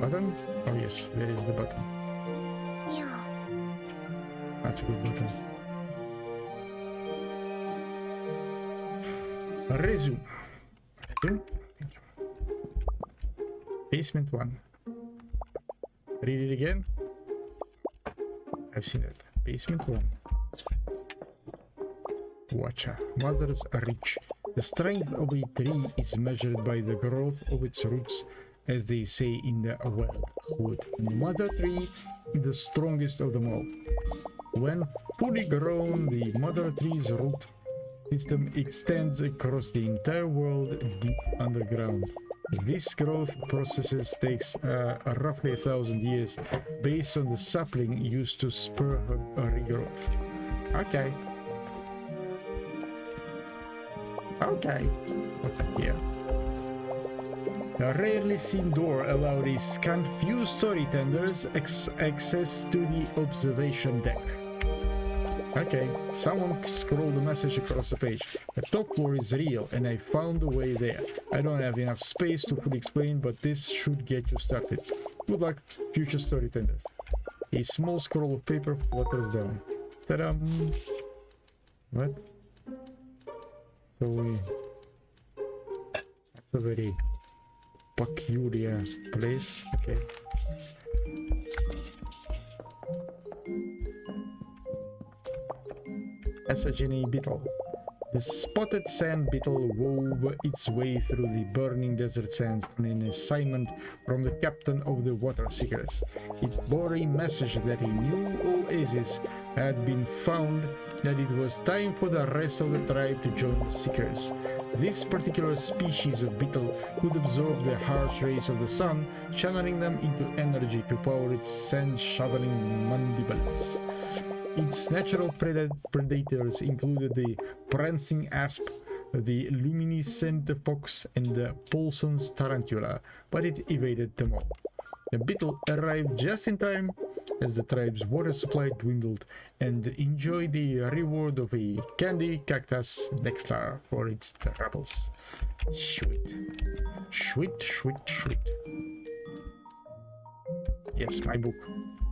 Button? Oh yes, there is the button. Yeah. That's a good button. Resume. Resume. Thank you. Basement 1. Read it again. I've seen it. Basement 1. Watcha. Mother's reach. The strength of a tree is measured by the growth of its roots, as they say in the wildwood. Mother tree is the strongest of them all. When fully grown, the mother tree's root system extends across the entire world deep underground. This growth process takes roughly 1,000 years, based on the sapling used to spur her regrowth. Okay. Okay. What's up here? A rarely seen door allowed a scant few story tenders access to the observation deck. Okay, someone scrolled a message across the page. The top floor is real and I found a way there. I don't have enough space to fully explain, but this should get you started. Good luck, future story tenders. A small scroll of paper flutters down. Ta-da! What? So that's a very peculiar place. Okay. Message in a beetle. The spotted sand beetle wove its way through the burning desert sands on an assignment from the captain of the water seekers. It bore a message that a new oasis had been found, that it was time for the rest of the tribe to join the seekers. This particular species of beetle could absorb the harsh rays of the sun, channeling them into energy to power its sand-shoveling mandibles. Its natural predators included the prancing asp, the luminescent fox, and the Paulson's tarantula, but it evaded them all. The beetle arrived just in time as the tribe's water supply dwindled and enjoyed the reward of a candy cactus nectar for its troubles. Sweet. Sweet, sweet, sweet. Yes, my book.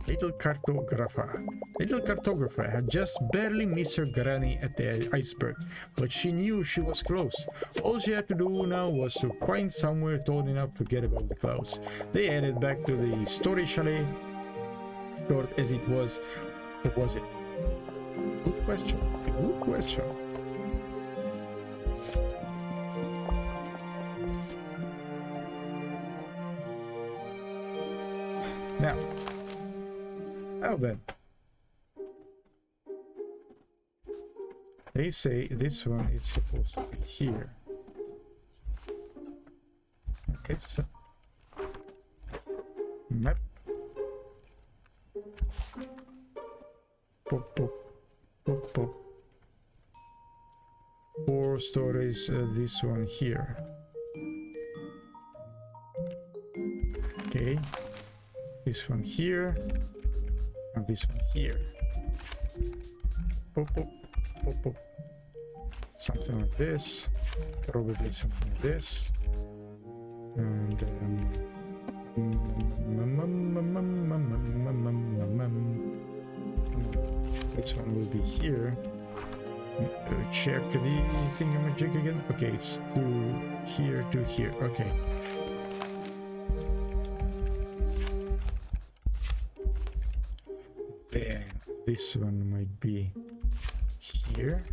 Little Cartographer. Little Cartographer had just barely missed her granny at the iceberg, but she knew she was close. All she had to do now was to find somewhere tall enough to get above the clouds. They headed back to the story chalet. Short as it was, or was it? Good question. Good question. Now then, they say this one is supposed to be here. Okay, so map. Pop, pop, pop, pop. 4 stories, this one here. Okay, this one here. And this one here. Pop, pop, pop, pop. Something like this. Probably something like this. And this one will be here. Check the thingamajig again. Okay, it's to here, to here. Okay. Then this one might be here,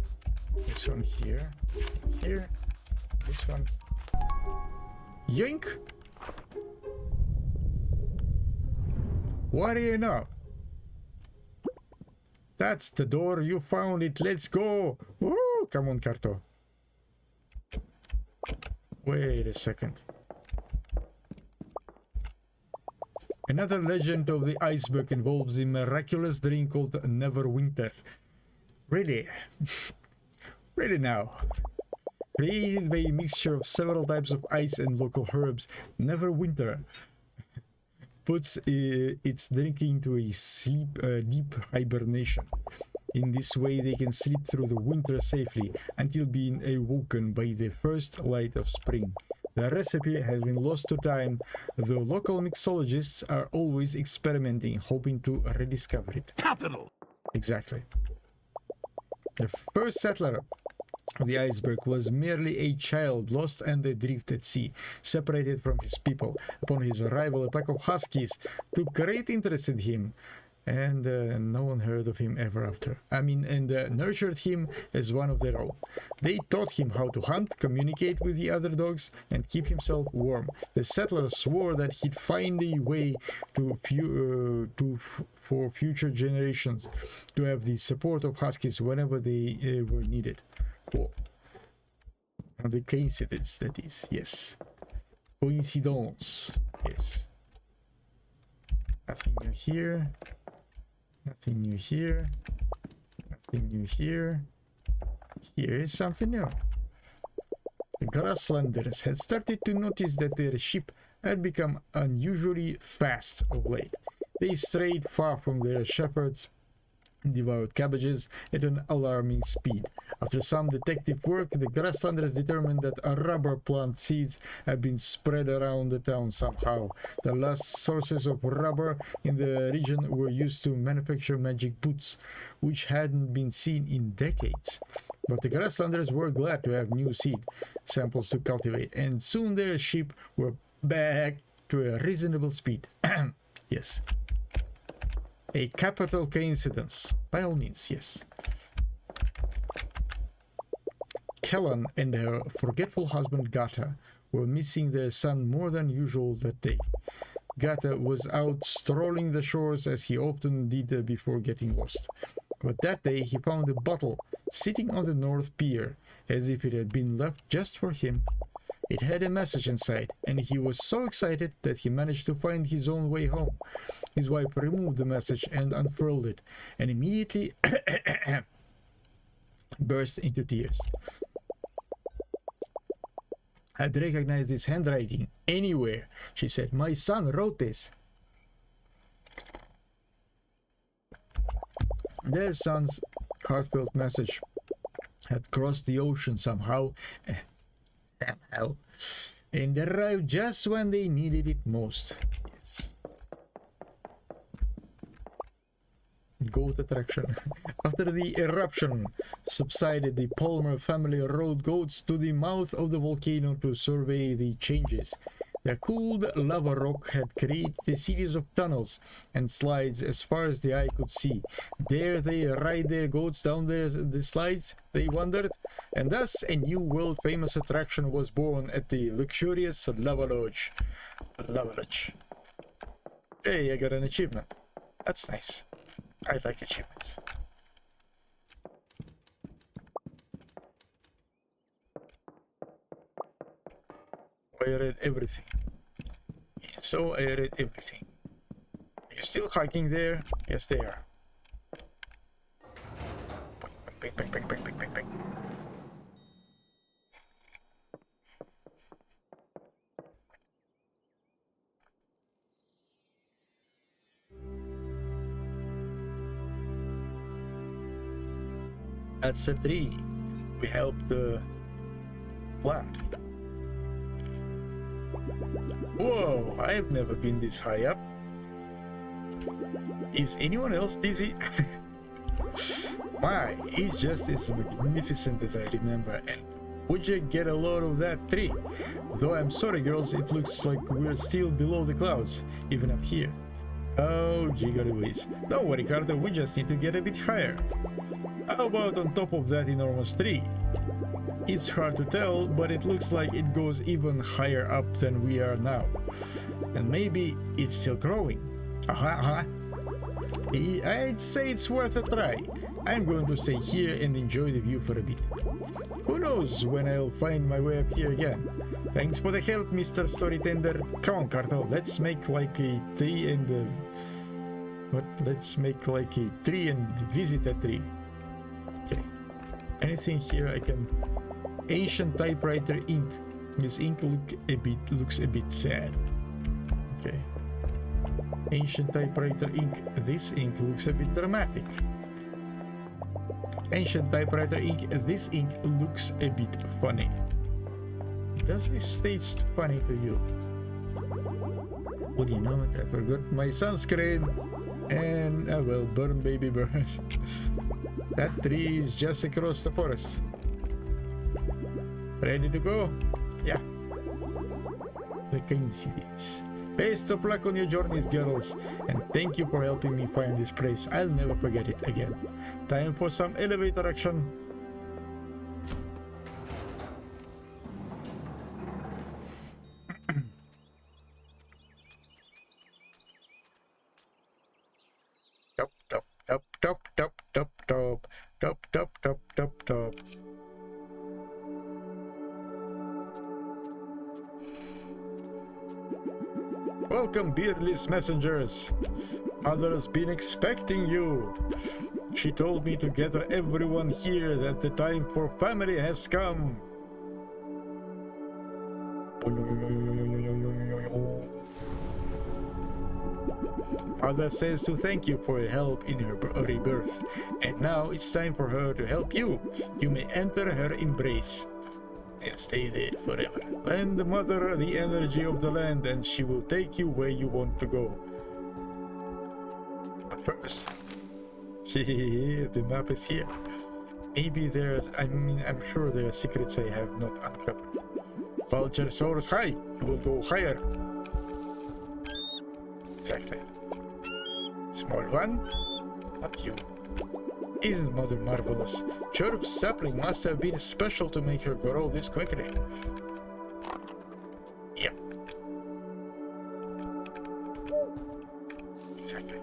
this one here, here, this one. Yoink! What do you know? That's the door, you found it, let's go! Woo! Come on, Carto. Wait a second. Another legend of the iceberg involves a miraculous drink called Neverwinter. Really? Really now? Created by a mixture of several types of ice and local herbs, Neverwinter puts its drinking into a deep hibernation. In this way, they can sleep through the winter safely until being awoken by the first light of spring. The recipe has been lost to time, though local mixologists are always experimenting, hoping to rediscover it. Capital! Exactly. The first settler of the iceberg was merely a child lost and adrift at sea, separated from his people. Upon his arrival, a pack of huskies took great interest in him, and no one heard of him ever after. And nurtured him as one of their own. They taught him how to hunt, communicate with the other dogs, and keep himself warm. The settler swore that he'd find a way for future generations to have the support of huskies whenever they were needed. Cool. And the coincidence, that is, yes. Coincidence, yes. Nothing new here. Nothing new here. Nothing new here. Here is something new. The grasslanders had started to notice that their sheep had become unusually fast of late. They strayed far from their shepherds, devoured cabbages at an alarming speed. After some detective work, the grasslanders determined that rubber plant seeds had been spread around the town somehow. The last sources of rubber in the region were used to manufacture magic boots, which hadn't been seen in decades. But the grasslanders were glad to have new seed samples to cultivate, and soon their sheep were back to a reasonable speed. Yes. A capital coincidence. By all means, yes. Kellan and her forgetful husband Gata were missing their son more than usual that day. Gata was out strolling the shores as he often did before getting lost. But that day he found a bottle sitting on the north pier, as if it had been left just for him. It had a message inside, and he was so excited that he managed to find his own way home. His wife removed the message and unfurled it, and immediately burst into tears. "I'd recognize this handwriting anywhere," she said. "My son wrote this." Their son's heartfelt message had crossed the ocean somehow, and arrived just when they needed it most. Yes. Goat attraction. After the eruption subsided, the Palmer family rode goats to the mouth of the volcano to survey the changes. The cooled lava rock had created a series of tunnels and slides as far as the eye could see. There they ride their goats down the slides, they wondered, and thus a new world-famous attraction was born at the luxurious Lava Lodge. Lava Lodge. Hey, I got an achievement. That's nice. I like achievements. I read everything. So I read everything. You're still hiking there? Yes, they are. Bang, bang, bang, bang, bang, bang, bang. That's a tree. We helped plant. Whoa, I've never been this high up. Is anyone else dizzy? My, it's just as magnificent as I remember, and would you get a load of that tree? Though I'm sorry girls, it looks like we're still below the clouds, even up here. Oh, jiggery whiz. Don't worry, Carto, we just need to get a bit higher. How about on top of that enormous tree? It's hard to tell, but it looks like it goes even higher up than we are now. And maybe it's still growing. I'd say it's worth a try. I'm going to stay here and enjoy the view for a bit. Who knows when I'll find my way up here again. Thanks for the help, Mr. Storytender. Come on, Carto, let's make like a tree and... Let's make like a tree and visit a tree. Okay. Anything here I can... Ancient typewriter ink. This ink looks a bit sad. Okay. Ancient typewriter ink. This ink looks a bit dramatic. Ancient typewriter ink. This ink looks a bit funny. does this taste funny to you? What do you know? I forgot my sunscreen. And I will burn baby birds. That tree is just across the forest. Ready to go? Yeah. The coincidence. Best of luck on your journeys, girls, and thank you for helping me find this place. I'll never forget it again. Time for some elevator action. Top, top, top, top, top, top, top, top, top, top, top, top. Welcome, beardless messengers. Mother has been expecting you. She told me to gather everyone here that the time for family has come. Mother says to thank you for your help in her rebirth, and now it's time for her to help you. You may enter her embrace and stay there forever. Lend the mother the energy of the land, and she will take you where you want to go. But first, the map is here. Maybe I'm sure there are secrets I have not uncovered. Vulture soars high, you will go higher. Exactly. Small one, not you. Isn't Mother marvelous? Chirp's sapling must have been special to make her grow this quickly. Yep. Exactly.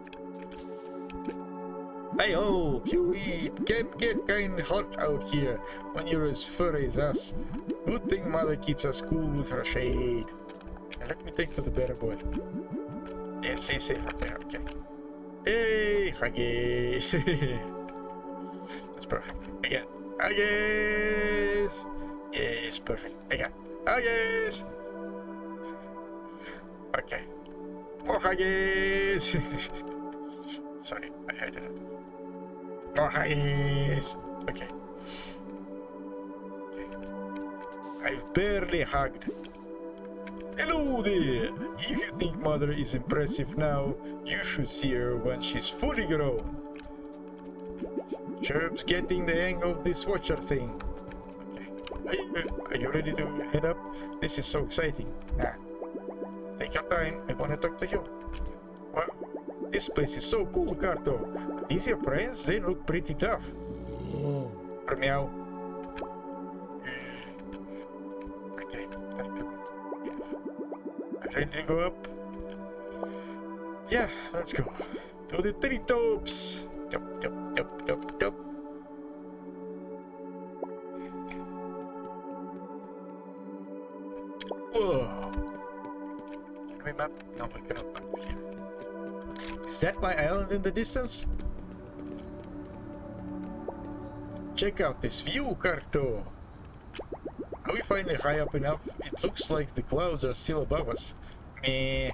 Hey-ho, you eat. Can get kind of hot out here when you're as furry as us. Good thing Mother keeps us cool with her shade. Now let me take to the better boy. Yeah, stay safe up there, okay. Hey, Huggies. That's perfect. Again. Huggies. Yes, perfect. Again. Huggies. Okay. More Huggies. Sorry, I had it. More Huggies. Okay. I've barely hugged. Hello there! If you think Mother is impressive now, you should see her when she's fully grown. Chirp's getting the hang of this watcher thing. Okay. Are you ready to head up? This is so exciting. Nah. Take your time, I want to talk to you. Wow, this place is so cool, Carto. Are these your friends? They look pretty tough. Or meow. Okay, time to go. Ready to go up? Yeah, let's go. To the treetops! Top, top, top, top, top. Whoa! Can we map? No, we cannot map here. Is that my island in the distance? Check out this view, Carto! Are we finally high up enough? It looks like the clouds are still above us. Meh.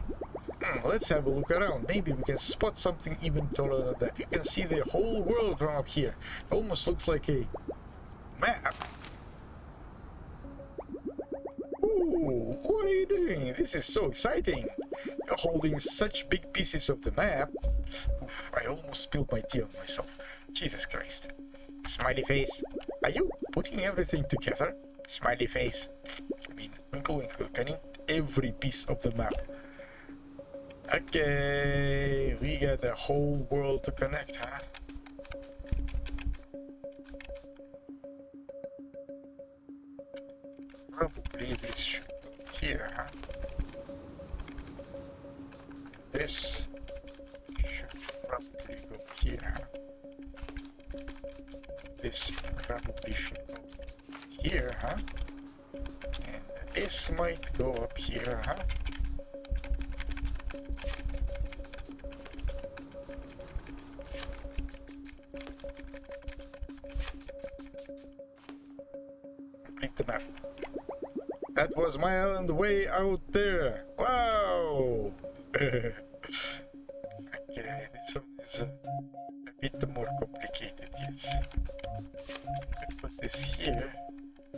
Let's have a look around. Maybe we can spot something even taller than that. You can see the whole world from up here. It almost looks like a map. Ooh, what are you doing? This is so exciting. You're holding such big pieces of the map. Oof, I almost spilled my tea on myself. Jesus Christ. Smiley face. Are you putting everything together? Smiley face. I mean, Winkle Winkle, can eat every piece of the map. Okay, we got the whole world to connect, huh? Probably this should go here, huh? This should probably go here, huh? This probably should go here, huh? And this might go up here, huh? Complete the map. That was my island way out there. Wow! Okay, this one is a bit more complicated, yes. Put this here.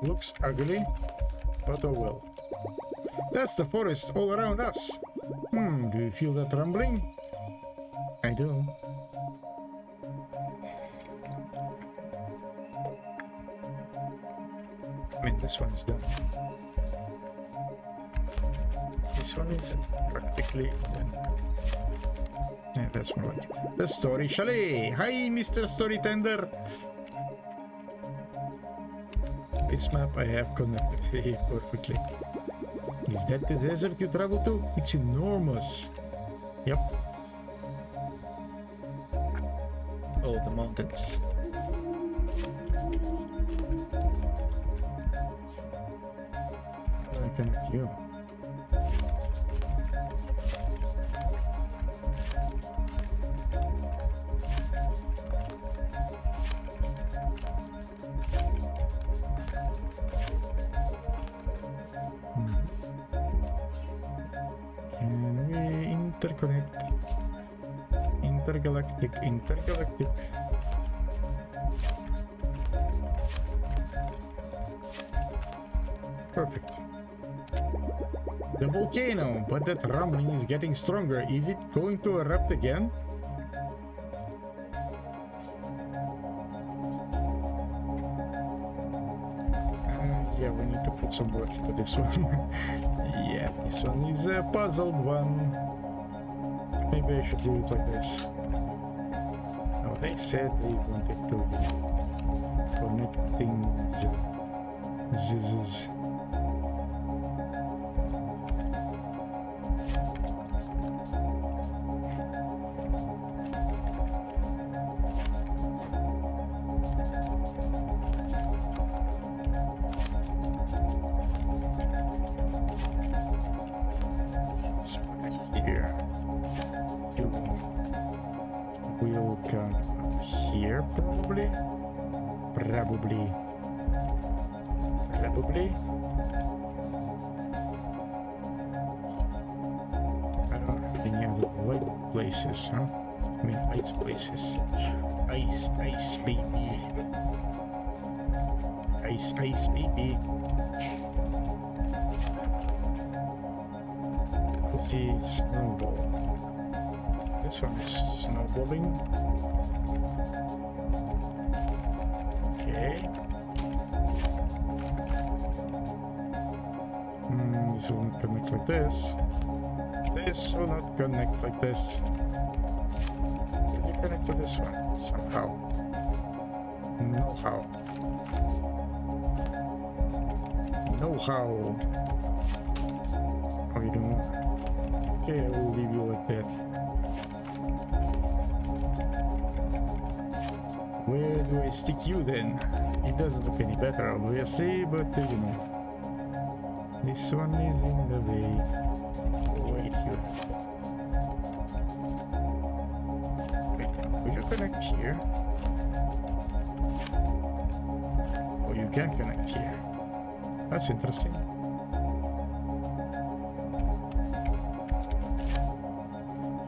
Looks ugly, but oh well. That's the forest all around us. Do you feel that rumbling? I do. I mean, this one is done. This one is practically done. Yeah, that's more like it. The Story Chalet. Hi, Mr. Story Tender. This map I have connected perfectly. Is that the desert you travel to? It's enormous. Yep. Oh, the mountains. I connect you. Interconnect. Intergalactic. Perfect. The volcano, but that rumbling is getting stronger. Is it going to erupt again? Yeah, we need to put some work into this one. Yeah, this one is a puzzled one. Maybe I should do it like this. Oh, they said they wanted to connect things. Zizzes. Probably. I don't have any other white places, huh? I mean, ice places. Ice, baby. Ice, baby. What's the snowball? This one is snowballing. Okay. This will not connect like this. This will not connect like this. Can you connect to this one somehow? No how. No how. Oh, you don't. Okay, I will leave you like that. Where do I stick you then? It doesn't look any better, obviously, but you know. This one is in the way. Right here. Wait, will you connect here? Oh, you can connect here. That's interesting.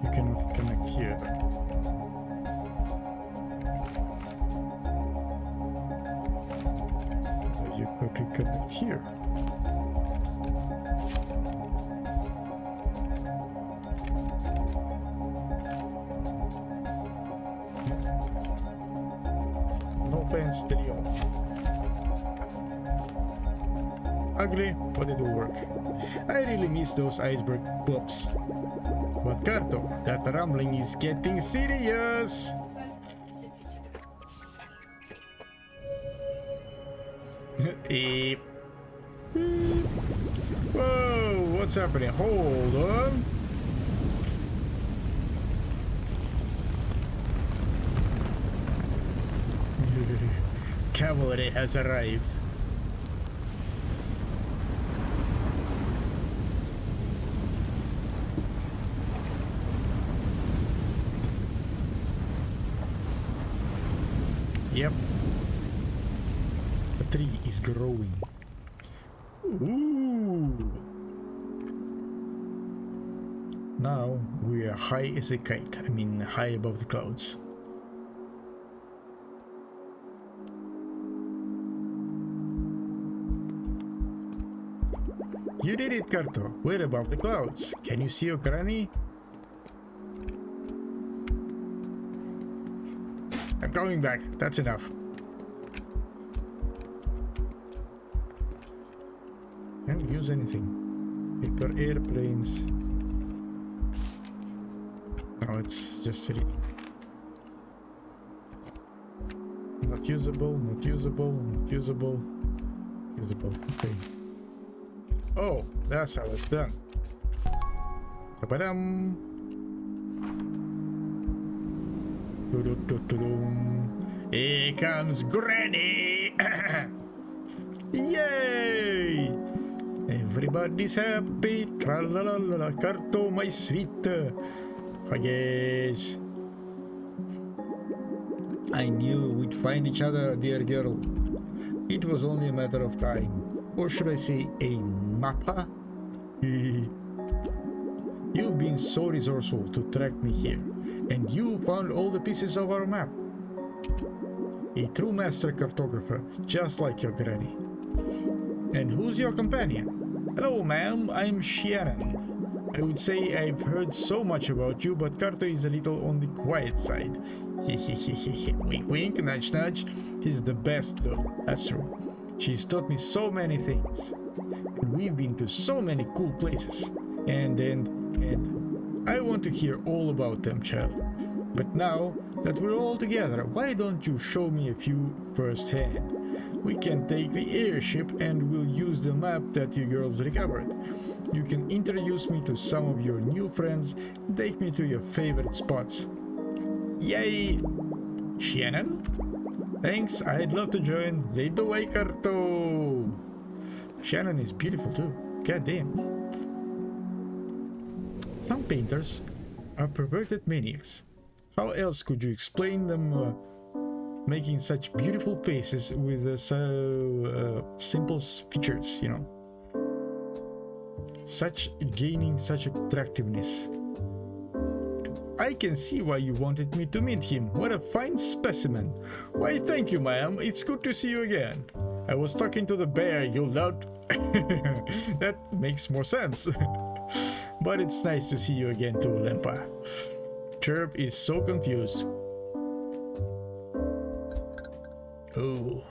You cannot connect here. You could connect here. Stereo. Ugly, but it will work. I really miss those iceberg pops. But Carto, that rumbling is getting serious. Eep. Whoa, what's happening? Hold on. Cavalry has arrived. Yep. The tree is growing. Ooh. Now we are high as a kite. I mean, high above the clouds. You did it, Carto. We're above the clouds. Can you see your granny? I'm coming back. That's enough. Can't use anything. Paper airplanes. No, it's just silly. Not usable, not usable, not usable. Usable, okay. Oh, that's how it's done. Ta-ba-dum. Here comes Granny! Yay! Everybody's happy. Tra-la-la-la-la. Carto, my sweet. Huggies. I knew we'd find each other, dear girl. It was only a matter of time. Or should I say, a mappa? You've been so resourceful to track me here, and you found all the pieces of our map. A true master cartographer, just like your granny. And who's your companion? Hello, ma'am, I'm Shannon. I would say I've heard so much about you, but Carto is a little on the quiet side. Wink wink, nudge nudge. He's the best though, that's true. She's taught me so many things. And we've been to so many cool places. And I want to hear all about them, child. But now that we're all together, why don't you show me a few firsthand? We can take the airship and we'll use the map that you girls recovered. You can introduce me to some of your new friends and take me to your favorite spots. Yay! Shannon? Thanks, I'd love to join. Lead the way, Carto! Shannon is beautiful too. God damn. Some painters are perverted maniacs. How else could you explain them making such beautiful faces with so simple features, you know? Gaining such attractiveness. I can see why you wanted me to meet him. What a fine specimen. Why, thank you, ma'am. It's good to see you again. I was talking to the bear, you loud. That makes more sense. But it's nice to see you again too, Lempa. Chirp is so confused. Oh,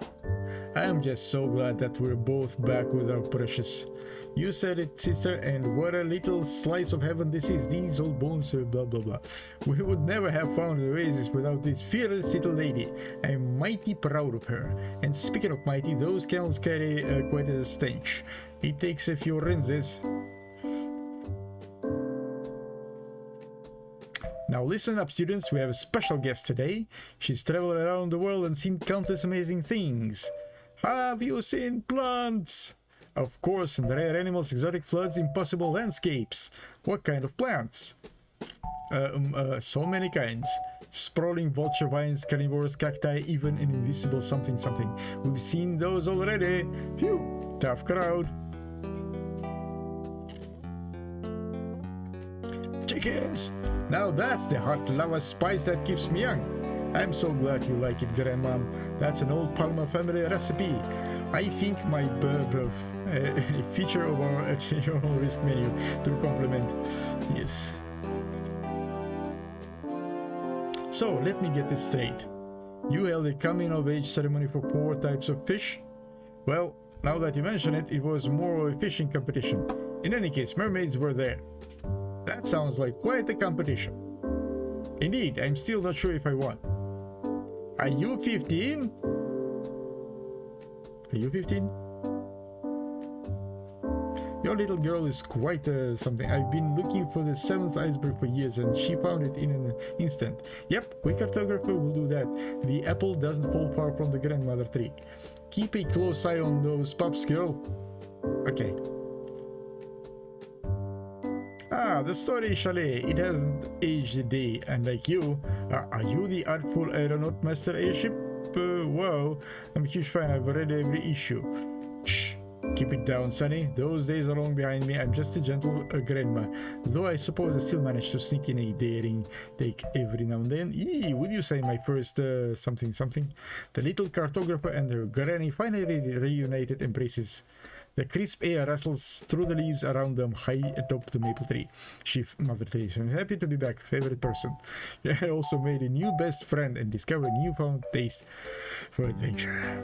I am just so glad that we're both back with our precious. You said it, sister, and what a little slice of heaven this is. These old bones, blah blah blah. We would never have found the oasis without this fearless little lady. I'm mighty proud of her. And speaking of mighty, those camels carry quite a stench. It takes a few rinses. Now listen up, students, we have a special guest today. She's traveled around the world and seen countless amazing things. Have you seen plants? Of course, and rare animals, exotic floods, impossible landscapes. What kind of plants? So many kinds. Sprawling vulture vines, carnivores, cacti, even an invisible something something. We've seen those already. Phew, tough crowd. Chickens! Now that's the hot lava spice that keeps me young. I'm so glad you like it, Grandmom. That's an old Palmer family recipe. I think my feature of our your own risk menu to compliment. Yes. So let me get this straight. You held a coming of age ceremony for 4 types of fish? Well, now that you mention it, it was more of a fishing competition. In any case, mermaids were there. That sounds like quite a competition. Indeed, I'm still not sure if I won. Are you 15? Are you 15? Your little girl is quite something. I've been looking for the 7th iceberg for years and she found it in an instant. Yep, we cartographer will do that. The apple doesn't fall far from the grandmother tree. Keep a close eye on those pups, girl. Okay. Ah, the story chalet. It hasn't aged a day, and like you, are you the artful aeronaut master airship? Wow, I'm a huge fan. I've read every issue. Shh, keep it down, Sonny. Those days are long behind me. I'm just a gentle grandma, though I suppose I still manage to sneak in a daring take every now and then. Eee, would you say my first something something? The little cartographer and her granny finally reunited embraces. The crisp air rustles through the leaves around them high atop the maple tree. Mother tree. I'm happy to be back, favorite person. I also made a new best friend and discovered a newfound taste for adventure.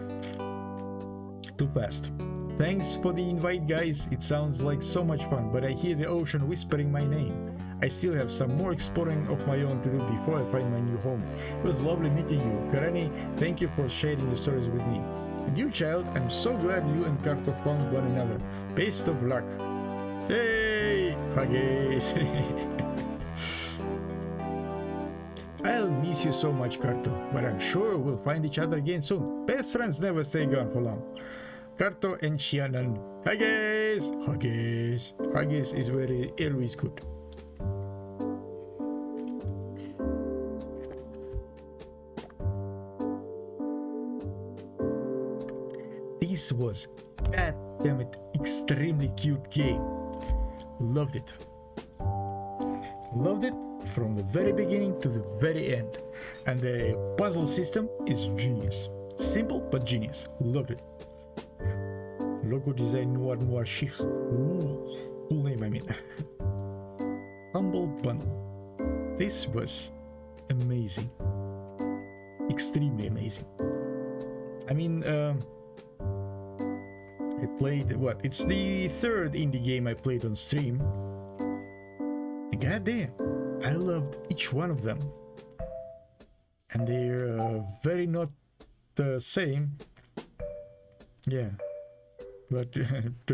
Too fast. Thanks for the invite, guys. It sounds like so much fun, but I hear the ocean whispering my name. I still have some more exploring of my own to do before I find my new home. It was lovely meeting you. Granny, thank you for sharing your stories with me. And you, child, I'm so glad you and Carto found one another. Best of luck. Hey! Huggies! I'll miss you so much, Carto, but I'm sure we'll find each other again soon. Best friends never stay gone for long. Carto and Shannon. Huggies! Huggies! Huggies is very always good. This was, goddammit, extremely cute game. Loved it. Loved it from the very beginning to the very end. And the puzzle system is genius. Simple but genius. Loved it. Logo design noir chic. Cool name, I mean. Humble Bundle. This was amazing. Extremely amazing. I mean, I played, what? It's the third indie game I played on stream. And goddamn, I loved each one of them. And they're very not the same. Yeah, glad to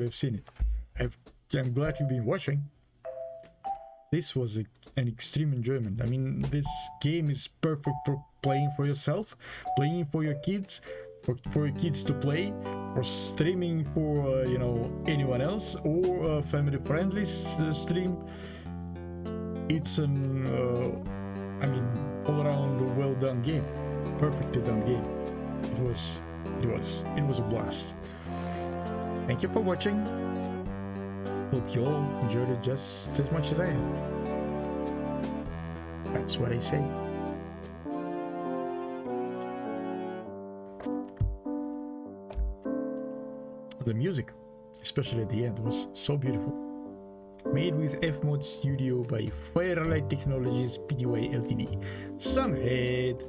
have seen it. I'm glad you've been watching. This was an extreme enjoyment. I mean, this game is perfect for playing for yourself, playing for your kids, for your kids to play, for streaming for you know, anyone else, or a family-friendly stream. It's an I mean, all-around well-done game, perfectly done game. It was a blast. Thank you for watching. Hope you all enjoyed it just as much as I have. That's what I say. The music, especially at the end, was so beautiful. Made with F-Mod Studio by Firelight Technologies Pty Ltd. Sunhead.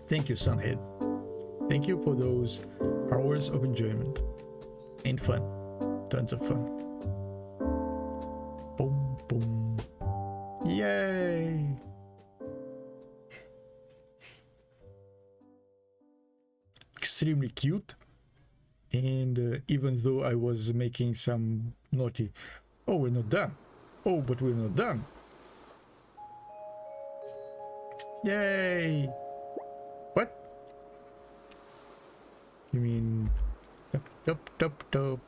Thank you, Sunhead. Thank you for those hours of enjoyment and fun. Tons of fun. Boom, boom. Yay! Extremely cute. And even though I was making some naughty, oh, we're not done. Oh, but we're not done. Yay! What? You mean top.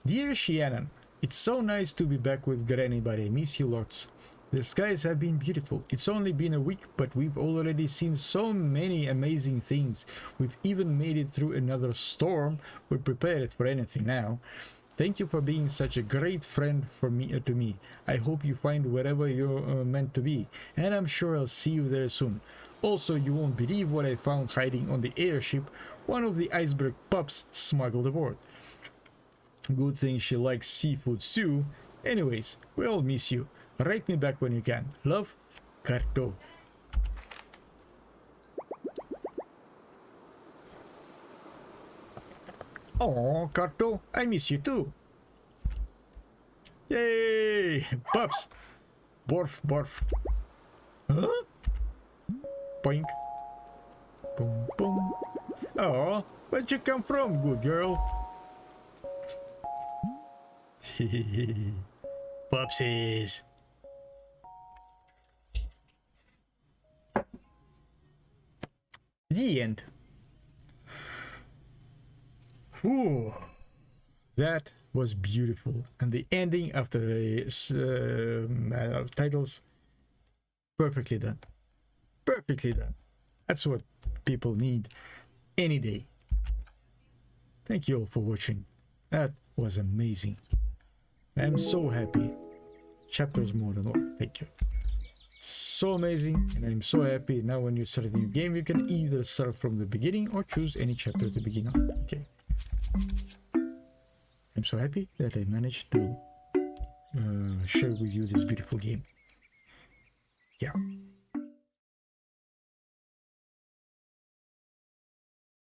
Dear Shannon, it's so nice to be back with Granny, but I miss you lots. The skies have been beautiful. It's only been a week, but we've already seen so many amazing things. We've even made it through another storm. We're prepared for anything now. Thank you for being such a great friend to me. I hope you find wherever you're meant to be, and I'm sure I'll see you there soon. Also, you won't believe what I found hiding on the airship. One of the iceberg pups smuggled aboard. Good thing she likes seafood too. Anyways, we all miss you. Write me back when you can. Love, Carto. Oh, Carto, I miss you too. Yay! Pups! Borf, borf. Huh? Boink. Boom, boom. Oh, where'd you come from, good girl? Pupsies. The end. Whew. That was beautiful. And the ending after the titles, perfectly done. Perfectly done. That's what people need any day. Thank you all for watching. That was amazing. I'm so happy. Chapters more than one. Thank you. So amazing, and I'm so happy. Now when you start a new game, you can either start from the beginning or choose any chapter to begin on. Okay, I'm so happy that I managed to share with you this beautiful game. Yeah.